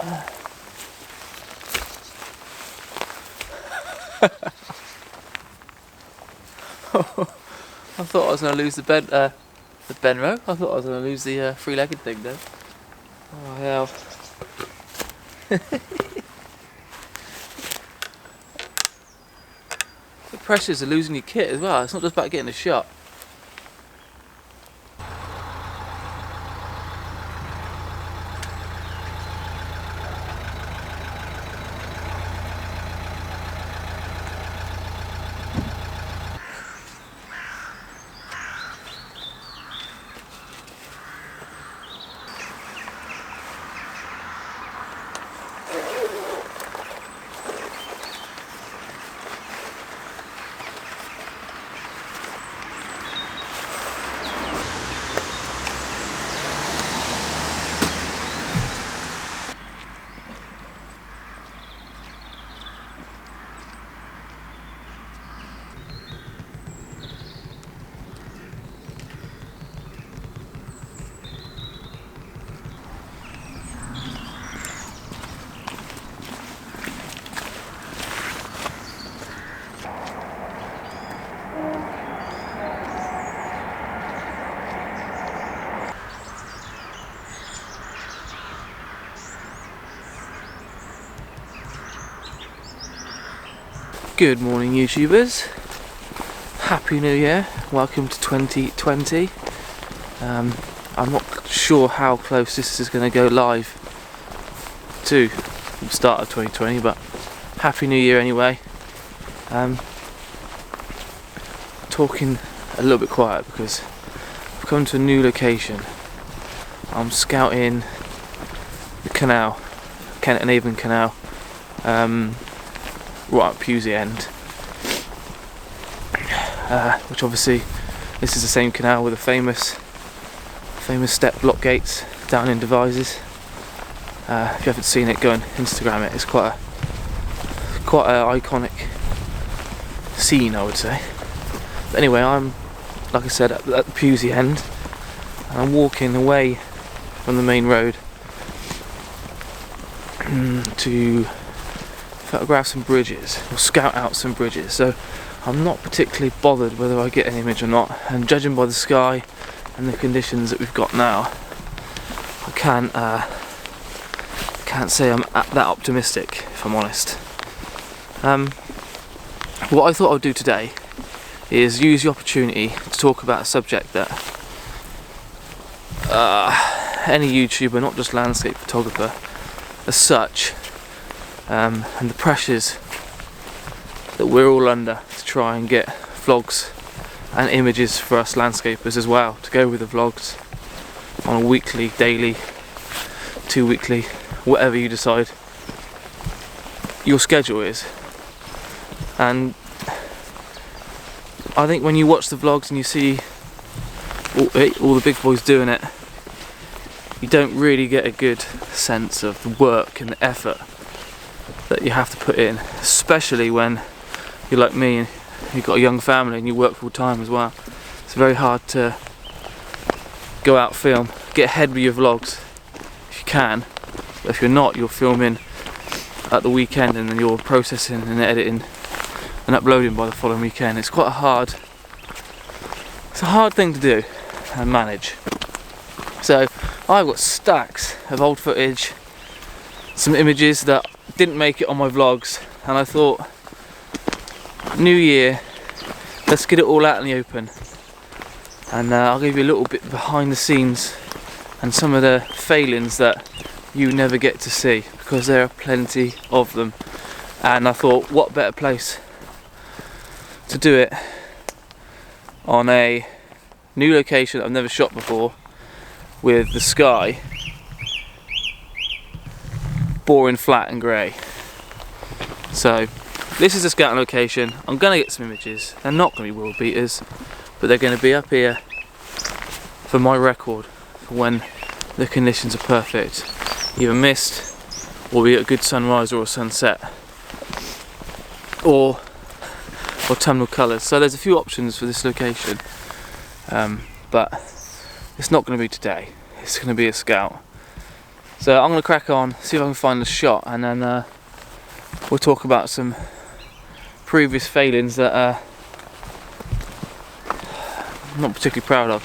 I thought I was going to lose the Benro. I thought I was going to lose the three-legged thing then. Oh hell. The pressures of losing your kit as well. It's not just about getting a shot. Good morning, YouTubers. Happy New Year. Welcome to 2020. I'm not sure how close this is going to go live to the start of 2020, but Happy New Year anyway. Talking a little bit quiet because I've come to a new location. I'm scouting the canal, Kent and Avon Canal. Right up Pusey End, which obviously this is the same canal with the famous step block gates down in Devizes. If you haven't seen it, go and Instagram it. It's quite an iconic scene, I would say. But anyway, I'm, like I said, at the Pusey End, and I'm walking away from the main road to photograph some bridges, or scout out some bridges. So I'm not particularly bothered whether I get an image or not, and judging by the sky and the conditions that we've got now, I can't say I'm that optimistic, if I'm honest. What I thought I'd do today is use the opportunity to talk about a subject that any YouTuber, not just landscape photographer as such, and the pressures that we're all under to try and get vlogs and images for us landscapers as well, to go with the vlogs on a weekly, daily, 2 weekly, whatever you decide your schedule is. And I think when you watch the vlogs and you see all the big boys doing it, you don't really get a good sense of the work and the effort that you have to put in, especially when you're like me and you've got a young family and you work full time as well. It's very hard to go out, film, get ahead with your vlogs if you can, but if you're not, you're filming at the weekend and then you're processing and editing and uploading by the following weekend. It's quite a hard thing to do and manage. So I've got stacks of old footage, some images that didn't make it on my vlogs, and I thought, New Year, let's get it all out in the open, and I'll give you a little bit behind the scenes and some of the failings that you never get to see, because there are plenty of them. And I thought, what better place to do it on a new location that I've never shot before, with the sky boring flat and grey. So this is a scouting location. I'm going to get some images. They're not going to be world beaters, but they're going to be up here for my record for when the conditions are perfect, either mist or we get a good sunrise or a sunset, or autumnal colours. So there's a few options for this location, but it's not going to be today. It's going to be a scout. So I'm going to crack on, see if I can find the shot, and then we'll talk about some previous failings that I'm not particularly proud of.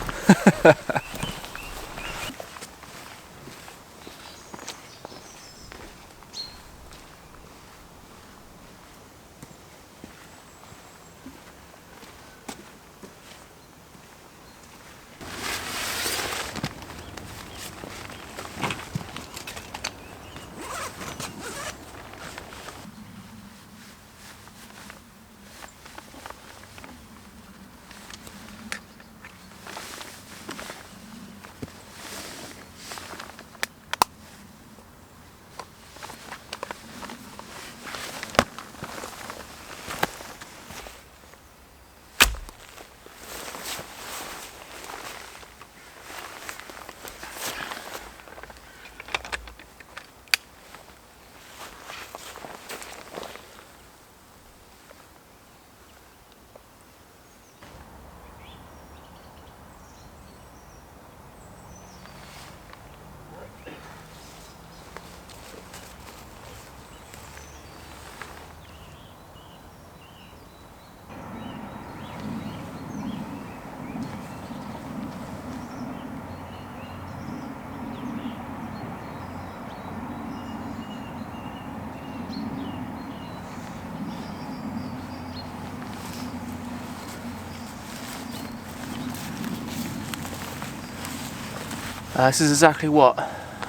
This is exactly what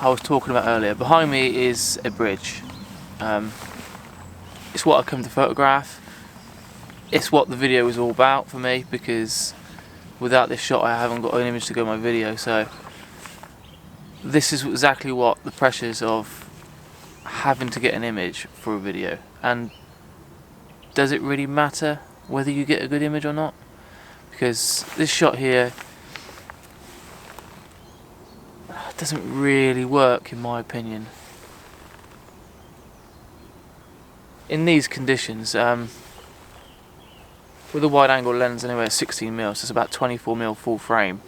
I was talking about earlier. Behind me is a bridge. It's what I come to photograph. It's what the video is all about for me, because without this shot I haven't got an image to go in my video. So this is exactly what the pressures of having to get an image for a video. And does it really matter whether you get a good image or not? Because this shot here doesn't really work, in my opinion. In these conditions, with a wide angle lens anyway at 16mm, so it's about 24mm full frame.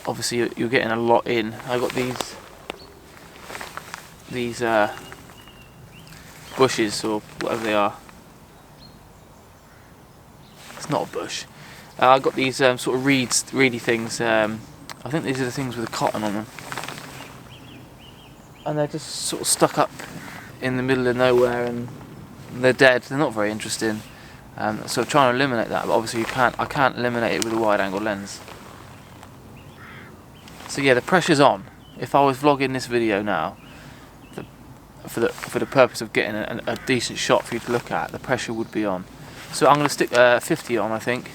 Obviously you're getting a lot in. I got these bushes, or whatever they are. It's not a bush. I got these sort of reedy things. I think these are the things with the cotton on them, and they're just sort of stuck up in the middle of nowhere, and they're dead. They're not very interesting. So I'm trying to eliminate that, but obviously I can't eliminate it with a wide angle lens. So yeah, the pressure's on. If I was vlogging this video now, for the purpose of getting a decent shot for you to look at, the pressure would be on. So I'm going to stick 50 on, I think.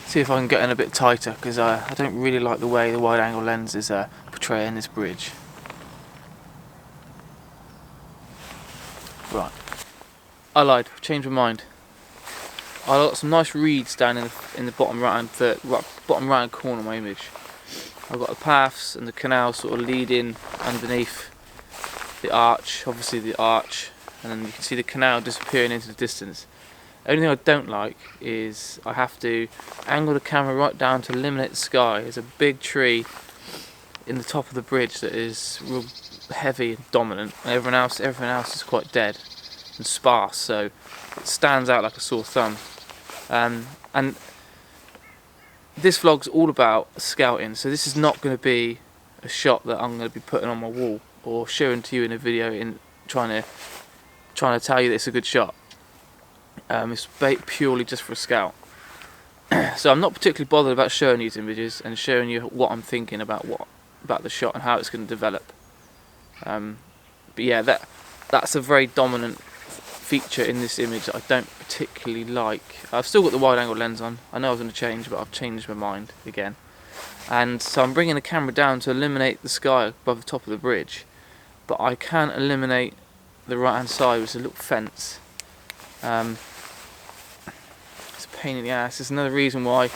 See if I can get in a bit tighter, because I don't really like the way the wide angle lens is portraying this bridge. Right, I lied, I've changed my mind. I got some nice reeds down in the bottom bottom right hand corner of my image. I've got the paths and the canal sort of leading underneath the arch, obviously the arch, and then you can see the canal disappearing into the distance. The only thing I don't like is I have to angle the camera right down to eliminate the sky. There's a big tree in the top of the bridge that is real heavy and dominant, and everything else is quite dead and sparse, so it stands out like a sore thumb. And this vlog's all about scouting, so this is not going to be a shot that I'm going to be putting on my wall or showing to you in a video in trying to tell you that it's a good shot. It's purely just for a scout. So I'm not particularly bothered about showing these images and showing you what I'm thinking about the shot and how it's going to develop. But yeah, that's a very dominant feature in this image that I don't particularly like. I've still got the wide angle lens on. I know I was going to change, but I've changed my mind again. And so I'm bringing the camera down to eliminate the sky above the top of the bridge, but I can't eliminate the right hand side, which is a little fence. It's a pain in the ass. It's another reason why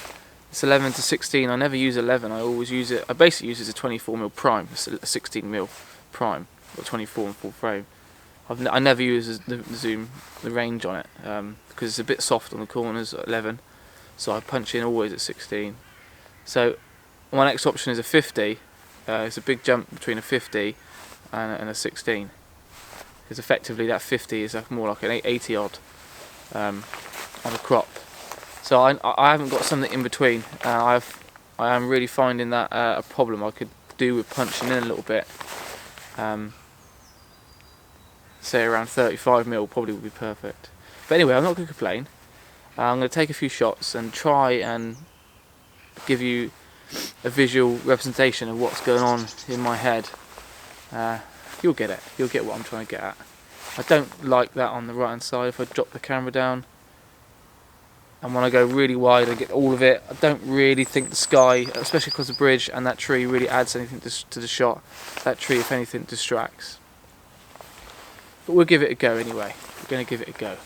it's 11 to 16. I never use 11. I always use it. I basically use it as a 24mm prime, a 16mm prime, or 24 in full frame. I never use the range on it, because it's a bit soft on the corners at 11. So I punch in always at 16. So my next option is a 50, It's a big jump between a 50 and a 16, because effectively that 50 is more like an 80 odd on a crop. So I haven't got something in between. I am really finding that a problem. I could do with punching in a little bit. Say around 35mm probably would be perfect. But anyway, I'm not going to complain. I'm going to take a few shots and try and give you a visual representation of what's going on in my head. You'll get it. You'll get what I'm trying to get at. I don't like that on the right hand side. If I drop the camera down and when I go really wide I get all of it, I don't really think the sky, especially across the bridge and that tree, really adds anything to the shot. That tree, if anything, distracts. But we'll give it a go anyway. We're going to give it a go.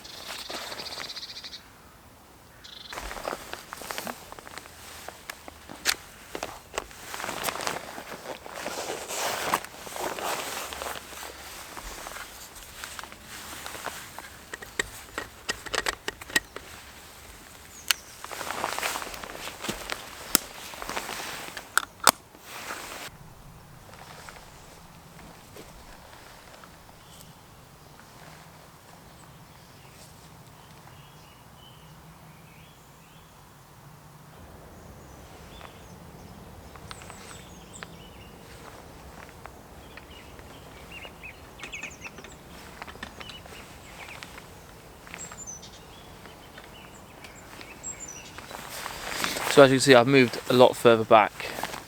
So as you can see, I've moved a lot further back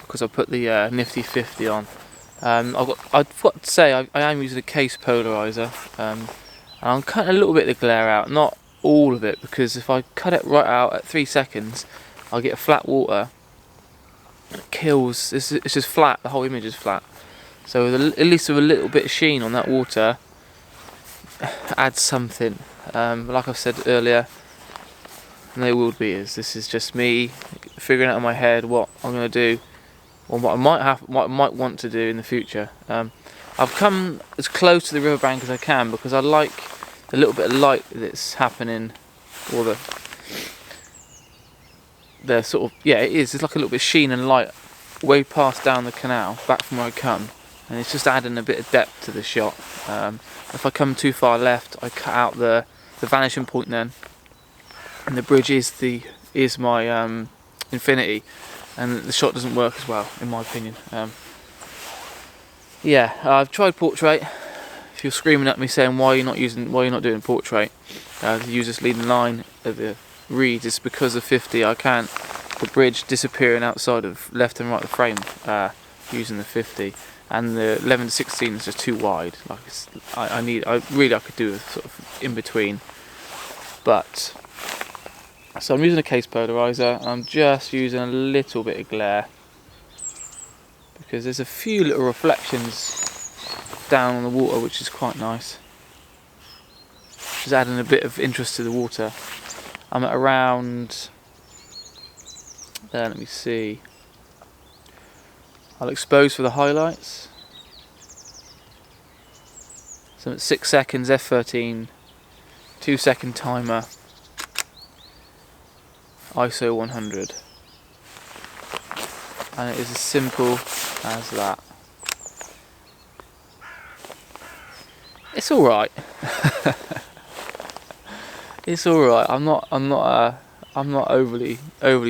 because I put the nifty 50 on. I've got to say I am using a case polarizer, and I'm cutting a little bit of the glare out, not all of it, because if I cut it right out at 3 seconds, I'll get a flat water. It kills. It's just flat. The whole image is flat. So at least with a little bit of sheen on that water, adds something. Like I've said earlier, no world beaters. This is just me figuring out in my head what I'm going to do, or what I might want to do in the future. I've come as close to the riverbank as I can because I like the little bit of light that's happening, or the sort of, yeah, it is. It's like a little bit of sheen and light way past down the canal, back from where I come, and it's just adding a bit of depth to the shot. If I come too far left, I cut out the vanishing point then. And the bridge is my infinity, and the shot doesn't work as well, in my opinion. Yeah, I've tried portrait. If you're screaming at me saying why you're not doing portrait, to use this leading line of the reads, it's because of 50. I can't, the bridge disappearing outside of left and right of the frame using the 50, and the 11 to 16 is just too wide. Like I could do a sort of in between, but. So I'm using a case polarizer. I'm just using a little bit of glare because there's a few little reflections down on the water, which is quite nice. Just adding a bit of interest to the water. I'm at around, let me see, I'll expose for the highlights. So I'm at 6 seconds, f13, 2-second timer. ISO 100, and it is as simple as that. It's all right. It's all right. I'm not overly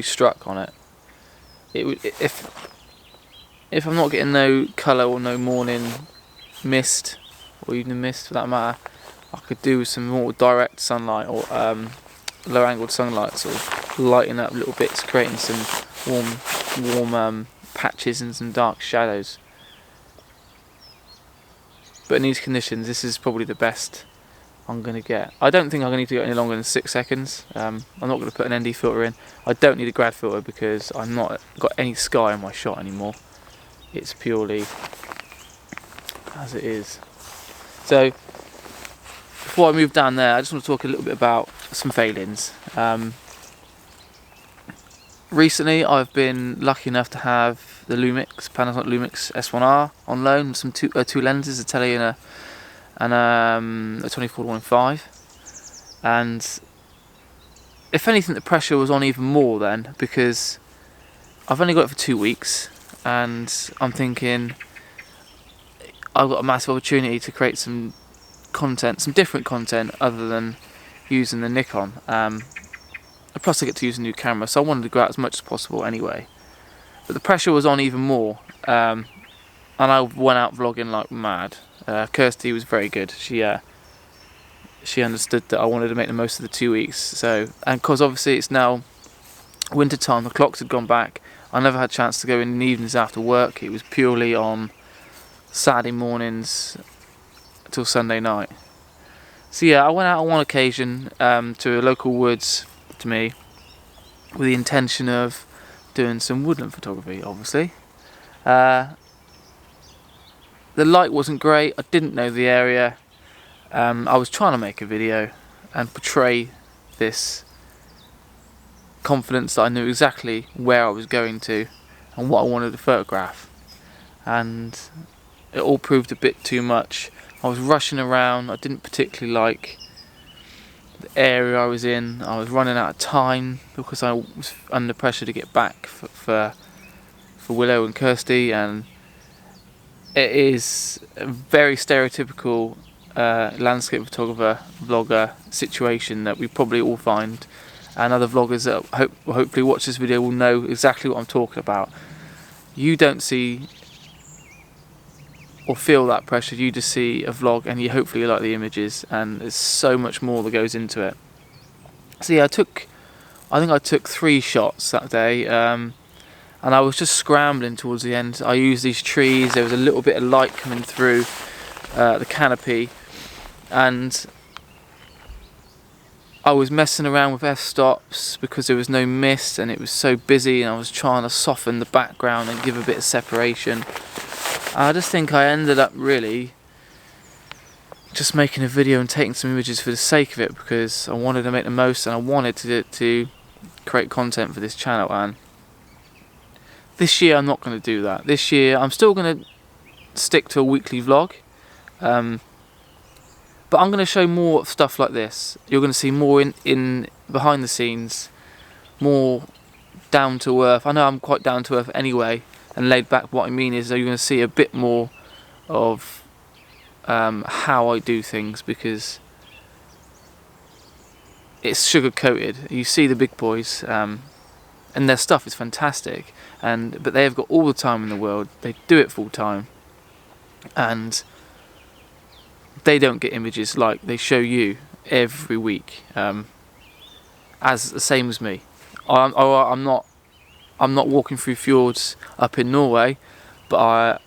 struck on it. If I'm not getting no colour or no morning mist or evening mist for that matter, I could do some more direct sunlight or low angled sunlight, sort of lighting up little bits, creating some warm patches and some dark shadows. But in these conditions, this is probably the best I'm going to get. I don't think I'm going to need to go any longer than 6 seconds. I'm not going to put an ND filter in. I don't need a grad filter because I'm not got any sky in my shot anymore. It's purely as it is. So before I move down there, I just want to talk a little bit about some failings. Recently I've been lucky enough to have the Panasonic Lumix S1R on loan, some two lenses, a tele and a 24-1.5, and if anything the pressure was on even more then, because I've only got it for 2 weeks. and I'm thinking I've got a massive opportunity to create some content, some different content other than using the Nikon. Plus I get to use a new camera, so I wanted to go out as much as possible anyway. But the pressure was on even more, and I went out vlogging like mad. Kirsty was very good. She understood that I wanted to make the most of the 2 weeks. So, and because obviously it's now winter time, the clocks had gone back. I never had a chance to go in the evenings after work. It was purely on Saturday mornings till Sunday night. So yeah, I went out on one occasion to a local woods to me with the intention of doing some woodland photography, obviously. The light wasn't great, I didn't know the area. I was trying to make a video and portray this confidence that I knew exactly where I was going to and what I wanted to photograph, and it all proved a bit too much. I was rushing around, I didn't particularly like the area I was in. I was running out of time because I was under pressure to get back for Willow and Kirsty, and it is a very stereotypical landscape photographer, vlogger situation that we probably all find, and other vloggers that hopefully watch this video will know exactly what I'm talking about. You don't see or feel that pressure, you just see a vlog and you hopefully like the images, and there's so much more that goes into it. So yeah, I think I took 3 shots that day, and I was just scrambling towards the end. I used these trees, there was a little bit of light coming through the canopy, and I was messing around with f-stops because there was no mist and it was so busy, and I was trying to soften the background and give a bit of separation. I just think I ended up really just making a video and taking some images for the sake of it, because I wanted to make the most and I wanted to create content for this channel. And this year I'm not going to do that. This year I'm still going to stick to a weekly vlog, but I'm going to show more stuff like this. You're going to see more in behind the scenes, more down to earth. I know I'm quite down to earth anyway and laid back. What I mean is that you're going to see a bit more of how I do things, because it's sugar coated. You see the big boys, and their stuff is fantastic, but they have got all the time in the world. They do it full time, and they don't get images like they show you every week, as the same as me. I'm not walking through fjords up in Norway, but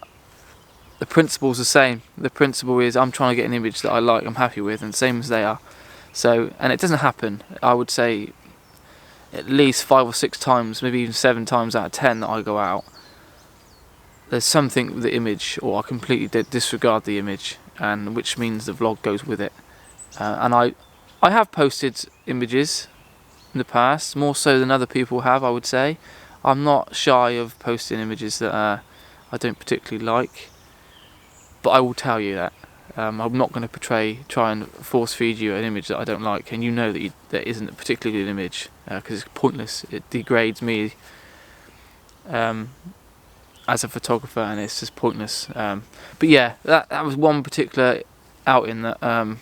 the principle's the same. The principle is I'm trying to get an image that I like, I'm happy with, and same as they are. So, and it doesn't happen, I would say, at least 5 or 6 times, maybe even 7 times out of 10 that I go out, there's something with the image, or I completely disregard the image, and which means the vlog goes with it. And I have posted images in the past, more so than other people have, I would say. I'm not shy of posting images that I don't particularly like, but I will tell you that I'm not going to try and force feed you an image that I don't like, and you know that that isn't a particularly good image, because it's pointless. It degrades me as a photographer, and it's just pointless. But yeah, that was one particular outing that I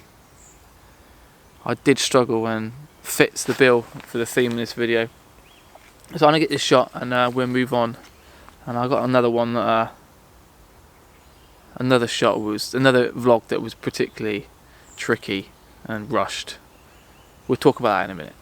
did struggle and fits the bill for the theme of this video. So I'm going to get this shot and we'll move on. And I got another one that another vlog that was particularly tricky and rushed. We'll talk about that in a minute.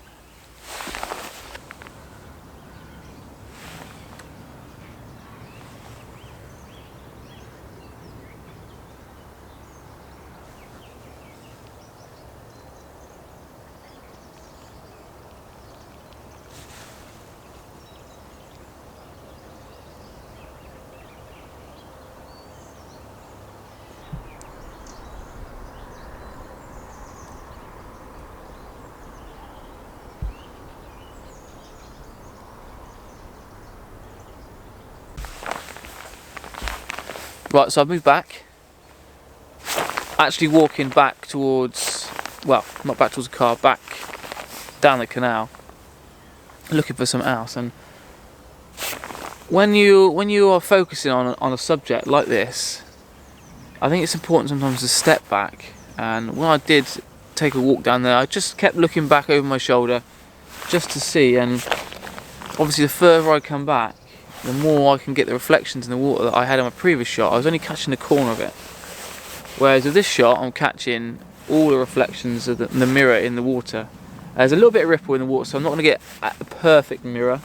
Right, so I've moved back. Actually walking back towards, well, not back towards the car, back down the canal, looking for some else, and when you are focusing on a subject like this, I think it's important sometimes to step back. And when I did take a walk down there, I just kept looking back over my shoulder just to see, and obviously the further I come back, the more I can get the reflections in the water that I had in my previous shot. I was only catching the corner of it, whereas with this shot I'm catching all the reflections of the mirror in the water. There's a little bit of ripple in the water, so I'm not going to get at the perfect mirror.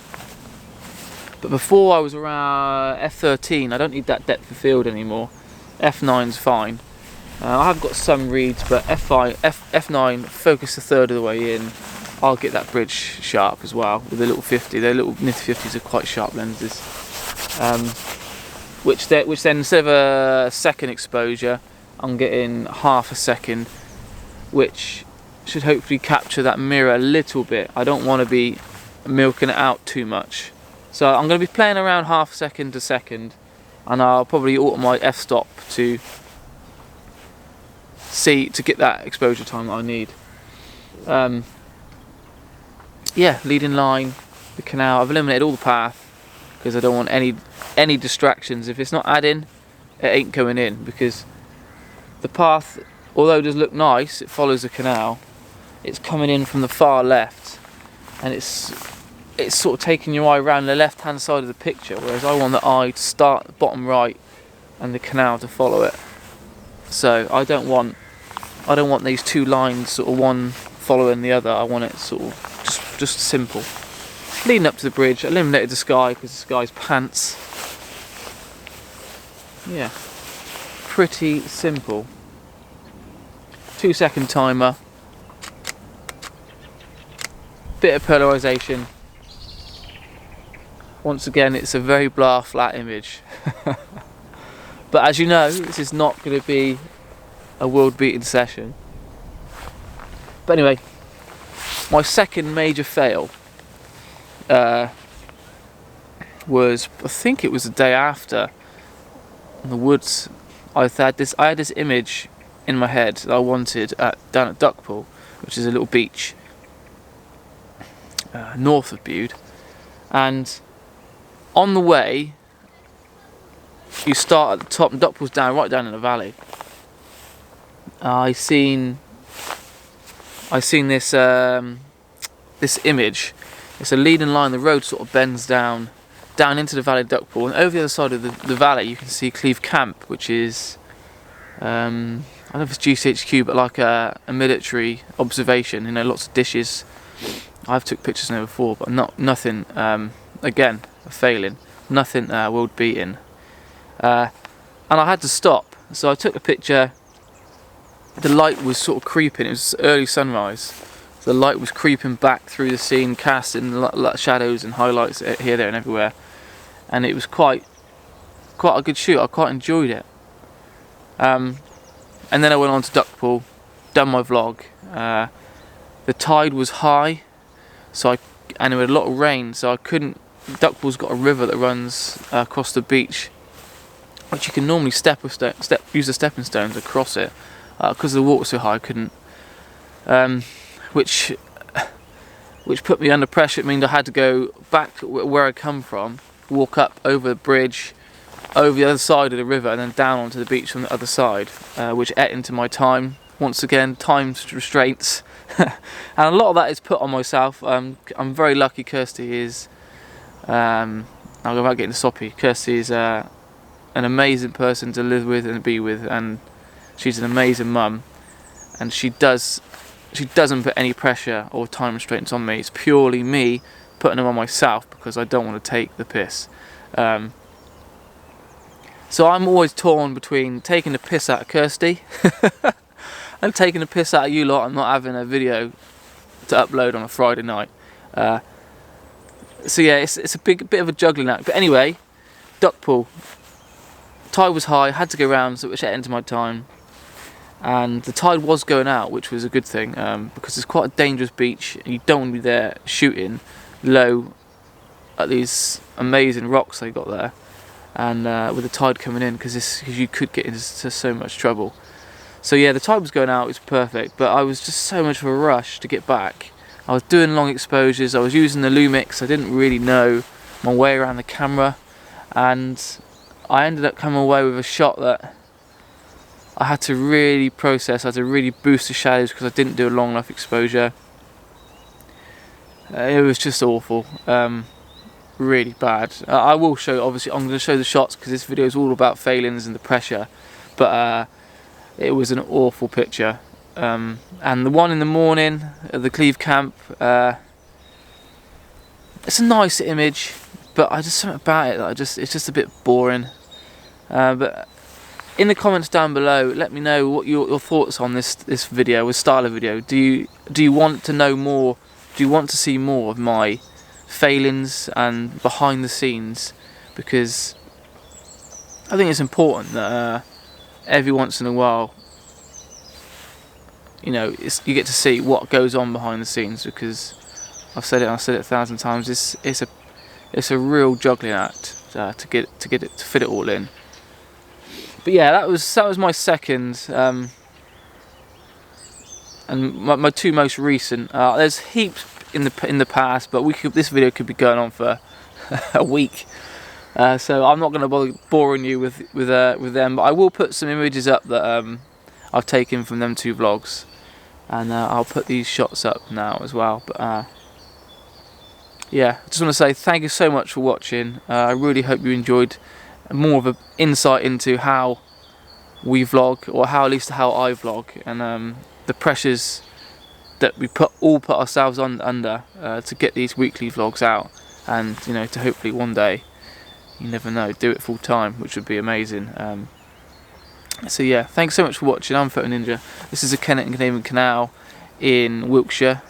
But before I was around F13, I don't need that depth of field anymore. F9's fine. I have got some reads, but F9, focus a third of the way in. I'll get that bridge sharp as well with the little 50. Their little nifty 50s are quite sharp lenses. Which then instead of a second exposure, I'm getting half a second, which should hopefully capture that mirror a little bit. I don't want to be milking it out too much. So I'm going to be playing around half a second to second, and I'll probably alter my f-stop to get that exposure time that I need. Yeah, leading line, the canal. I've eliminated all the path because I don't want any distractions. If it's not adding, it ain't coming in, because the path, although it does look nice, it follows the canal. It's coming in from the far left, and it's sort of taking your eye around the left hand side of the picture, whereas I want the eye to start at the bottom right and the canal to follow it. So I don't want these two lines sort of one following the other. I want it sort of just simple. Leading up to the bridge, I eliminated the sky because the sky's pants. Yeah, pretty simple. 2-second timer. Bit of polarization. Once again, it's a very blah flat image. But as you know, this is not going to be a world beating session. But anyway, my second major fail was, I think it was the day after, in the woods. I had this image in my head that I wanted down at Duckpool, which is a little beach north of Bude, and on the way you start at the top and Duckpool's right down in the valley. I seen this image. It's a leading line. The road sort of bends down into the valley of Duckpool, and over the other side of the valley you can see Cleve Camp, which is I don't know if it's GCHQ, but like a military observation. You know, lots of dishes. I've took pictures there before, but nothing. Again, a failing. Nothing world beating. And I had to stop, so I took a picture. The light was sort of creeping. It was early sunrise. So the light was creeping back through the scene, casting shadows and highlights here, there, and everywhere. And it was quite a good shoot. I quite enjoyed it. And then I went on to Duckpool, done my vlog. The tide was high, and there was a lot of rain, so I couldn't. Duckpool's got a river that runs across the beach, which you can normally use the stepping stones across it. Because the water was so high, I couldn't. Which put me under pressure. It meant I had to go back to where I come from, walk up over the bridge, over the other side of the river, and then down onto the beach from the other side, which ate into my time. Once again, time restraints. And a lot of that is put on myself. I'm very lucky Kirsty is, I'll go about getting soppy. Kirsty is an amazing person to live with and be with, and she's an amazing mum, and she doesn't put any pressure or time restraints on me. It's purely me putting them on myself because I don't want to take the piss. So I'm always torn between taking the piss out of Kirsty and taking the piss out of you lot and not having a video to upload on a Friday night. So yeah, it's a bit of a juggling act. But anyway, Duckpool. Tide was high, had to go round, so which ate into my time. And the tide was going out, which was a good thing, because it's quite a dangerous beach and you don't want to be there shooting low at these amazing rocks they got there, and with the tide coming in, because you could get into so much trouble. So yeah, the tide was going out, it was perfect, but I was just so much of a rush to get back. I was doing long exposures, I was using the Lumix, I didn't really know my way around the camera, and I ended up coming away with a shot that I had to really process. I had to really boost the shadows because I didn't do a long enough exposure. It was just awful, really bad. I will show, obviously I'm going to show the shots because this video is all about failings and the pressure, but it was an awful picture. And the one in the morning at the Cleve camp, it's a nice image, but I just, something about it that it's just a bit boring. But in the comments down below, let me know what your thoughts on this video, this style of video. Do you want to know more? Do you want to see more of my failings and behind the scenes? Because I think it's important that every once in a while, you know, you get to see what goes on behind the scenes. Because I've said it 1,000 times. It's a real juggling act to fit it all in. But yeah, that was my second, and my two most recent. There's heaps in the past, but this video could be going on for a week. So I'm not going to bother boring you with them. But I will put some images up that I've taken from them two vlogs, and I'll put these shots up now as well. But yeah, I just want to say thank you so much for watching. I really hope you enjoyed more of an insight into how we vlog, or at least how I vlog, and the pressures that we all put ourselves under to get these weekly vlogs out, and you know, to hopefully one day, you never know, do it full time, which would be amazing. So yeah, thanks so much for watching. I'm Photoninja. This is a Kennet and Canadian canal in Wiltshire,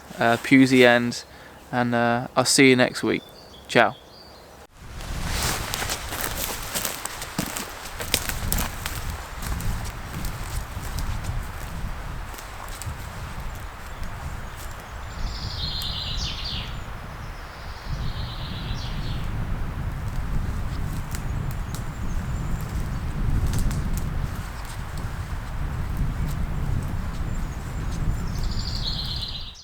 Pewsey End, and I'll see you next week. Ciao.